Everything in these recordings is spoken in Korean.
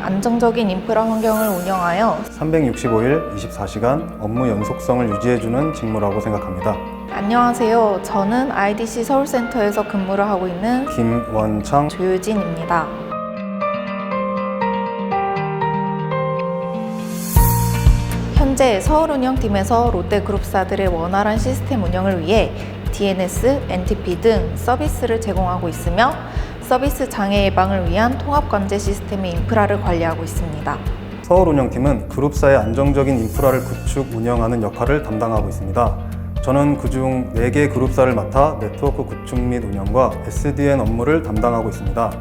안정적인 인프라 환경을 운영하여 365일 24시간 업무 연속성을 유지해주는 직무라고 생각합니다. 안녕하세요. 저는 IDC 서울센터에서 근무를 하고 있는 김원창 조유진입니다. 현재 서울운영팀에서 롯데그룹사들의 원활한 시스템 운영을 위해 DNS, NTP 등 서비스를 제공하고 있으며 서비스 장애 예방을 위한 통합관제 시스템의 인프라를 관리하고 있습니다. 서울운영팀은 그룹사의 안정적인 인프라를 구축, 운영하는 역할을 담당하고 있습니다. 저는 그중 4개 그룹사를 맡아 네트워크 구축 및 운영과 SDN 업무를 담당하고 있습니다.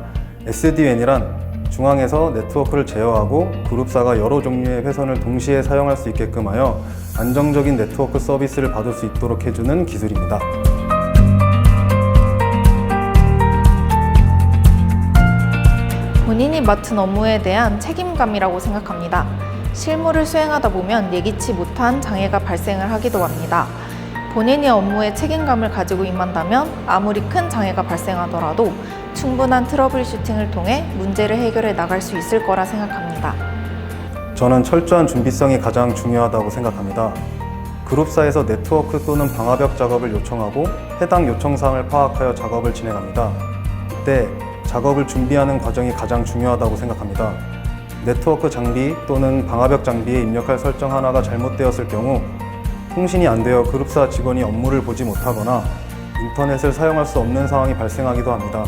SDN이란 중앙에서 네트워크를 제어하고 그룹사가 여러 종류의 회선을 동시에 사용할 수 있게끔 하여 안정적인 네트워크 서비스를 받을 수 있도록 해주는 기술입니다. 본인이 맡은 업무에 대한 책임감이라고 생각합니다. 실무를 수행하다 보면 예기치 못한 장애가 발생을 하기도 합니다. 본인의 업무에 책임감을 가지고 임한다면 아무리 큰 장애가 발생하더라도 충분한 트러블 슈팅을 통해 문제를 해결해 나갈 수 있을 거라 생각합니다. 저는 철저한 준비성이 가장 중요하다고 생각합니다. 그룹사에서 네트워크 또는 방화벽 작업을 요청하고 해당 요청사항을 파악하여 작업을 진행합니다. 이때 작업을 준비하는 과정이 가장 중요하다고 생각합니다. 네트워크 장비 또는 방화벽 장비에 입력할 설정 하나가 잘못되었을 경우 통신이 안 되어 그룹사 직원이 업무를 보지 못하거나 인터넷을 사용할 수 없는 상황이 발생하기도 합니다.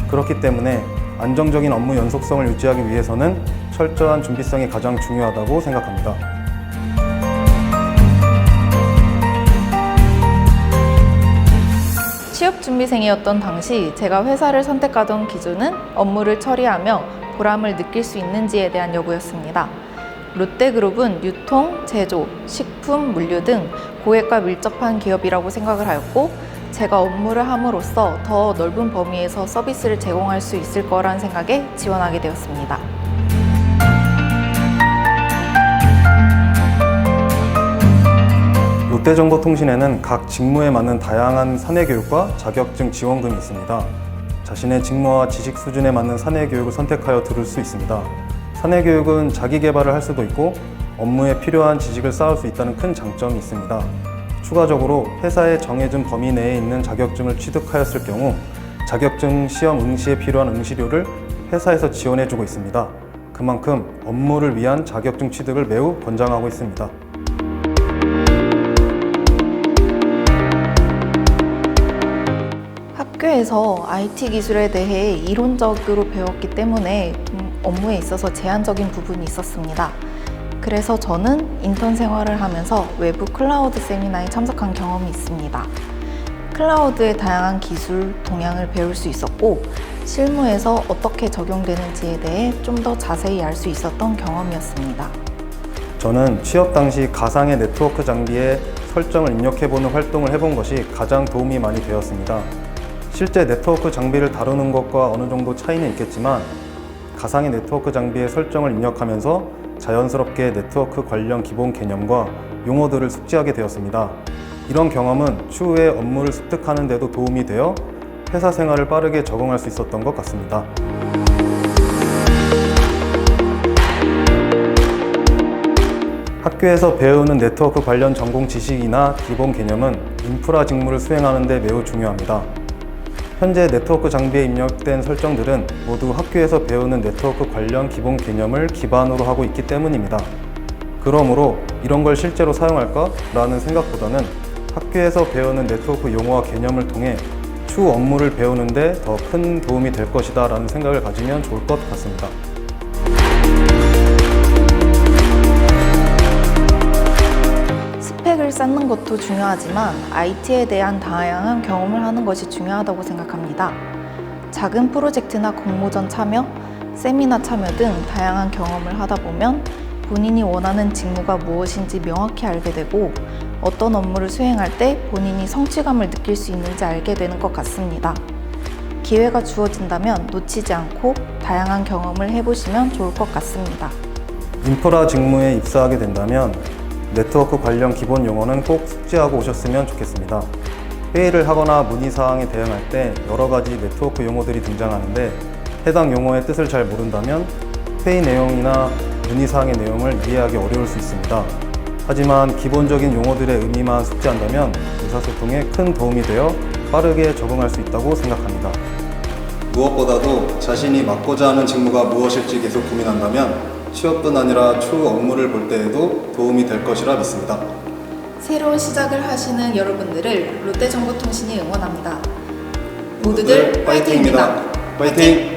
그렇기 때문에 안정적인 업무 연속성을 유지하기 위해서는 철저한 준비성이 가장 중요하다고 생각합니다. 취업준비생이었던 당시 제가 회사를 선택하던 기준은 업무를 처리하며 보람을 느낄 수 있는지에 대한 여부였습니다. 롯데그룹은 유통, 제조, 식품, 물류 등 고객과 밀접한 기업이라고 생각을 하였고 제가 업무를 함으로써 더 넓은 범위에서 서비스를 제공할 수 있을 거란 생각에 지원하게 되었습니다. 롯데정보통신에는 각 직무에 맞는 다양한 사내교육과 자격증 지원금이 있습니다. 자신의 직무와 지식 수준에 맞는 사내교육을 선택하여 들을 수 있습니다. 사내교육은 자기 개발을 할 수도 있고 업무에 필요한 지식을 쌓을 수 있다는 큰 장점이 있습니다. 추가적으로 회사의 정해진 범위 내에 있는 자격증을 취득하였을 경우 자격증 시험 응시에 필요한 응시료를 회사에서 지원해주고 있습니다. 그만큼 업무를 위한 자격증 취득을 매우 권장하고 있습니다. 학교에서 IT 기술에 대해 이론적으로 배웠기 때문에 업무에 있어서 제한적인 부분이 있었습니다. 그래서 저는 인턴 생활을 하면서 외부 클라우드 세미나에 참석한 경험이 있습니다. 클라우드의 다양한 기술, 동향을 배울 수 있었고 실무에서 어떻게 적용되는지에 대해 좀 더 자세히 알 수 있었던 경험이었습니다. 저는 취업 당시 가상의 네트워크 장비에 설정을 입력해보는 활동을 해본 것이 가장 도움이 많이 되었습니다. 실제 네트워크 장비를 다루는 것과 어느 정도 차이는 있겠지만 가상의 네트워크 장비에 설정을 입력하면서 자연스럽게 네트워크 관련 기본 개념과 용어들을 숙지하게 되었습니다. 이런 경험은 추후에 업무를 습득하는 데도 도움이 되어 회사 생활을 빠르게 적응할 수 있었던 것 같습니다. 학교에서 배우는 네트워크 관련 전공 지식이나 기본 개념은 인프라 직무를 수행하는 데 매우 중요합니다. 현재 네트워크 장비에 입력된 설정들은 모두 학교에서 배우는 네트워크 관련 기본 개념을 기반으로 하고 있기 때문입니다. 그러므로 이런 걸 실제로 사용할까? 라는 생각보다는 학교에서 배우는 네트워크 용어와 개념을 통해 추후 업무를 배우는데 더 큰 도움이 될 것이다 라는 생각을 가지면 좋을 것 같습니다. 스펙을 쌓는 것도 중요하지만 IT에 대한 다양한 경험을 하는 것이 중요하다고 생각합니다. 작은 프로젝트나 공모전 참여, 세미나 참여 등 다양한 경험을 하다 보면 본인이 원하는 직무가 무엇인지 명확히 알게 되고 어떤 업무를 수행할 때 본인이 성취감을 느낄 수 있는지 알게 되는 것 같습니다. 기회가 주어진다면 놓치지 않고 다양한 경험을 해보시면 좋을 것 같습니다. 인프라 직무에 입사하게 된다면 네트워크 관련 기본 용어는 꼭 숙지하고 오셨으면 좋겠습니다. 회의를 하거나 문의사항에 대응할 때 여러 가지 네트워크 용어들이 등장하는데 해당 용어의 뜻을 잘 모른다면 회의 내용이나 문의사항의 내용을 이해하기 어려울 수 있습니다. 하지만 기본적인 용어들의 의미만 숙지한다면 의사소통에 큰 도움이 되어 빠르게 적응할 수 있다고 생각합니다. 무엇보다도 자신이 맡고자 하는 직무가 무엇일지 계속 고민한다면 취업뿐 아니라 추후 업무를 볼 때에도 도움이 될 것이라 믿습니다. 새로운 시작을 하시는 여러분들을 롯데정보통신이 응원합니다. 모두들 화이팅입니다. 화이팅!